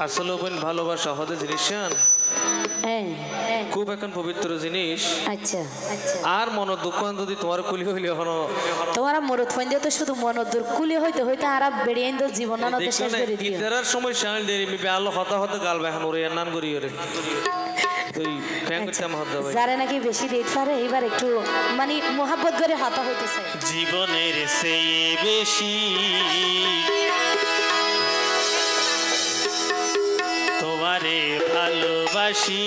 আসলে বোন ভালোবাসা হতে জিনিস খুব এখন পবিত্র জিনিস। আচ্ছা আর মন দুঃখ যদি তোমার কুলি হইলে হনো তোমার মরদ ফোন দিয়ে তো শুধু মনদুর কুলি হইতে হইতে আর বেড়িয়ে তো জীবন না তো শেষ করে দিও ইদারার সময় শামিল দেরি মিবে আলো হতা হতা গাল বাহান ওরে নান করি ওরে তুই ফ্যান করতে আমার হতা ভাই যারা নাকি বেশি রেট পারে এবার একটু মানে মোহাব্বত করে হতা হইতেছে জীবনের চেয়ে বেশি তোমারে ভালোবাসি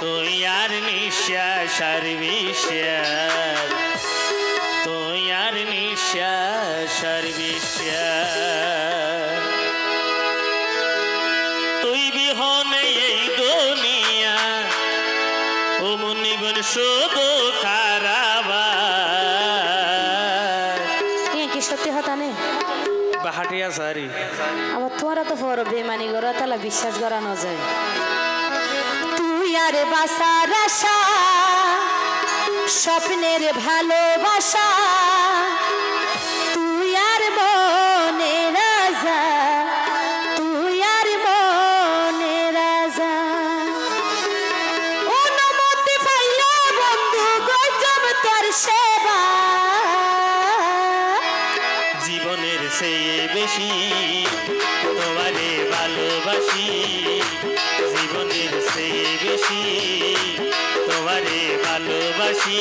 তুই আর নিঃশ্বাস আর বিশ্বাস তুই আর নিঃশ্বাস আর বিশ্বাস তুই বিহনে এই দুনিয়া ও মনিবন শুধু কারাবার কি সত্যি হতা নেই বাহাটিয়া সারি আবার তোমারা তো বড় বেমানি করা তাহলে বিশ্বাস করানো যায় তুই আর বাসার আশা স্বপ্নের ভালোবাসা তুই আর মনে রাজা তুই আর মনে রাজা অনুমতি পাইলে বন্ধু গজব তোর সেবা জীবনের চেয়ে বেশি তোমারে ভালোবাসি জীবনের চেয়ে বেশি তোমারে ভালোবাসি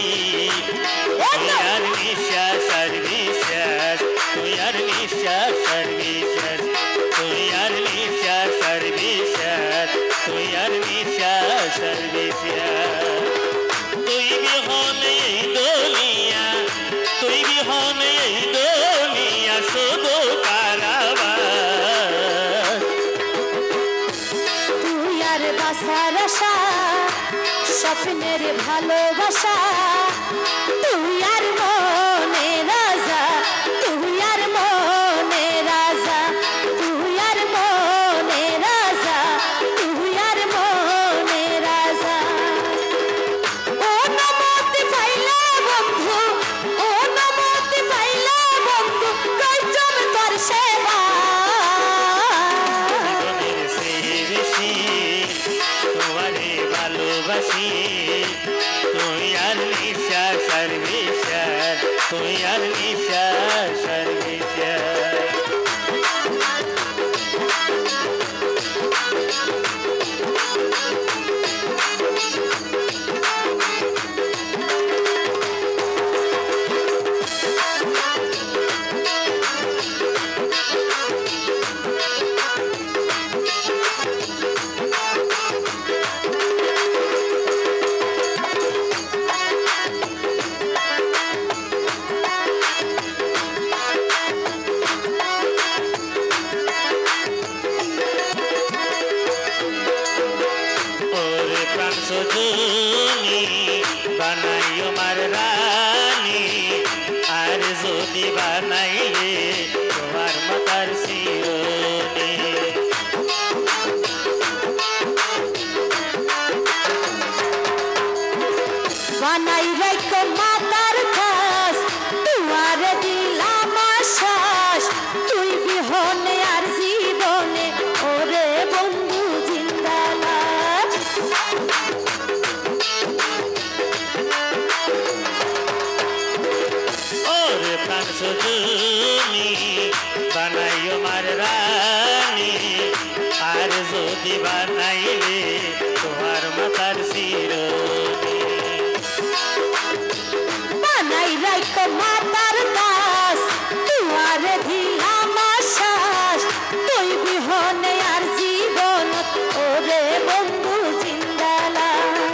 তুই আর নিঃশ্বাস আর বিশ্বাস তুই আর নিঃশ্বাস আর বিশ্বাস তুই আর নিঃশ্বাস আর বিশ্বাস তুই আর নিঃশ্বাস আর বিশ্বাস তুই বিহনে এই দুনিয়া তুই বিহনে এই দুনিয়া শুধু কারাবার তুই আর বাসার আশা স্বপ্নের ভালোবাসা তুই আর মনে রাজা তুই আর মনে রাজা তুই আর মনে রাজা তুই আর মনে রাজা অনুমতি পাইলে বন্ধু অনুমতি পাইলে বন্ধু কইচম তোর সেবা জীবনের চেয়ে বেশি তোমারে ভালোবাসি তুই আর নিঃশ্বাস আর বিশ্বাস তুই আর নিঃশ্বাস আর বিশ্বাস ওরে প্রাণ সজনী বানাইও মার রানী আর যদি বানাইলে তোমার মাতার শিরোনি বানাই রাখো মাতার কাছ তুয়ার দিলাম আশ্বাস তুই বিহনে আর জীবনে ওরে বন্ধু জিন্দালাজ ওরে প্রাণ সজনী বানাইও মার রানী আর যদি বানাইলে তোমার মাতার শিরোনি বানাই রাখো মাতার কাছ তুয়ার দিলাম আশ্বাস তুই বিহনে আর জীবন ওরে বন্ধু জিন্দালাজ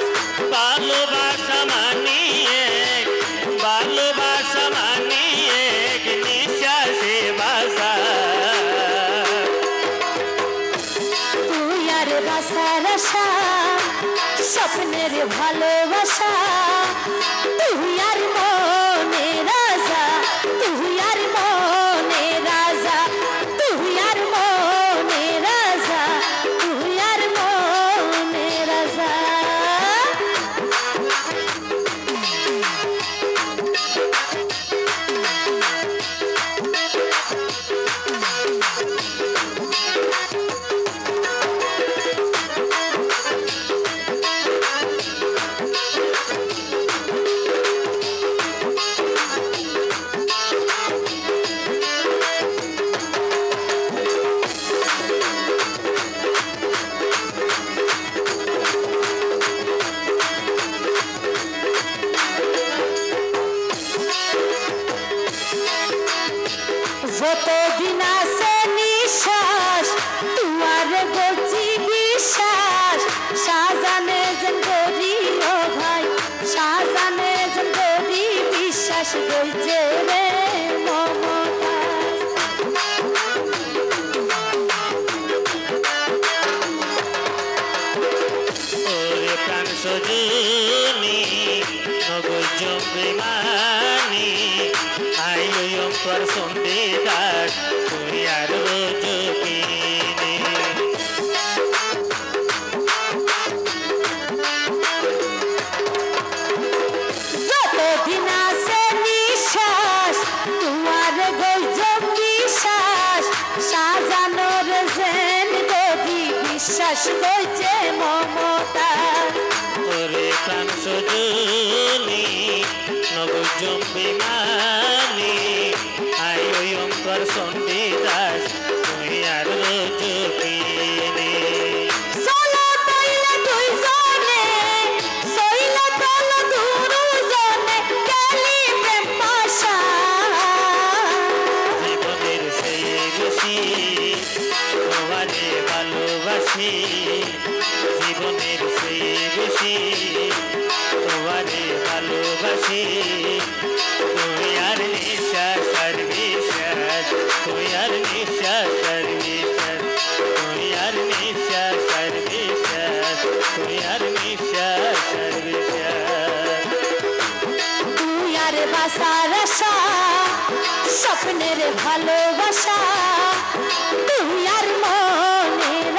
ভালোবাসা মানিয়ে ভালোবাসা মানিয়ে নিঃশ্বাসে বাসা তুই আর বাসার আশা স্বপ্নের ভালোবাসা তুই আর মনে রাজা তুই আর মনে রাজা তুই আর মনে রাজা তুই আর মনে রাজা গইছে রে মমতাজ। ওরে প্রাণ সজনী নগর জম্বিমানি আইলো অন্তর সন্ধিদার তুমি আর রোজকিনী। যতদিন আছে নিঃশ্বাস তোমার গজব বিশ্বাস সাজানোর জেন গদি বিশ্বাস গইছে মমতাজ। ওরে প্রাণ সজনী নগর জম্বিমানি আইলো অন্তর সন্ধিদার তুমি আর রোজকিনী। চলো তাইলে দুইজনে সইলা চলো দুজনে গেলি প্রেম পাশা। জীবনের সেই রুচি তোমারে ভালোবাসি, জীবনের সেই রুচি তোমারে ভালোবাসি। তুমি আর নিঃশ্বাস আর বিশ্বাস, তুমি আর নিঃশ্বাস আর বিশ্বাস, তুমি আর নিঃশ্বাস আর বিশ্বাস, তুমি আর নিঃশ্বাস আর বিশ্বাস। তুই আর বাসার আশা স্বপ্নের ভালোবাসা তুই আর মনের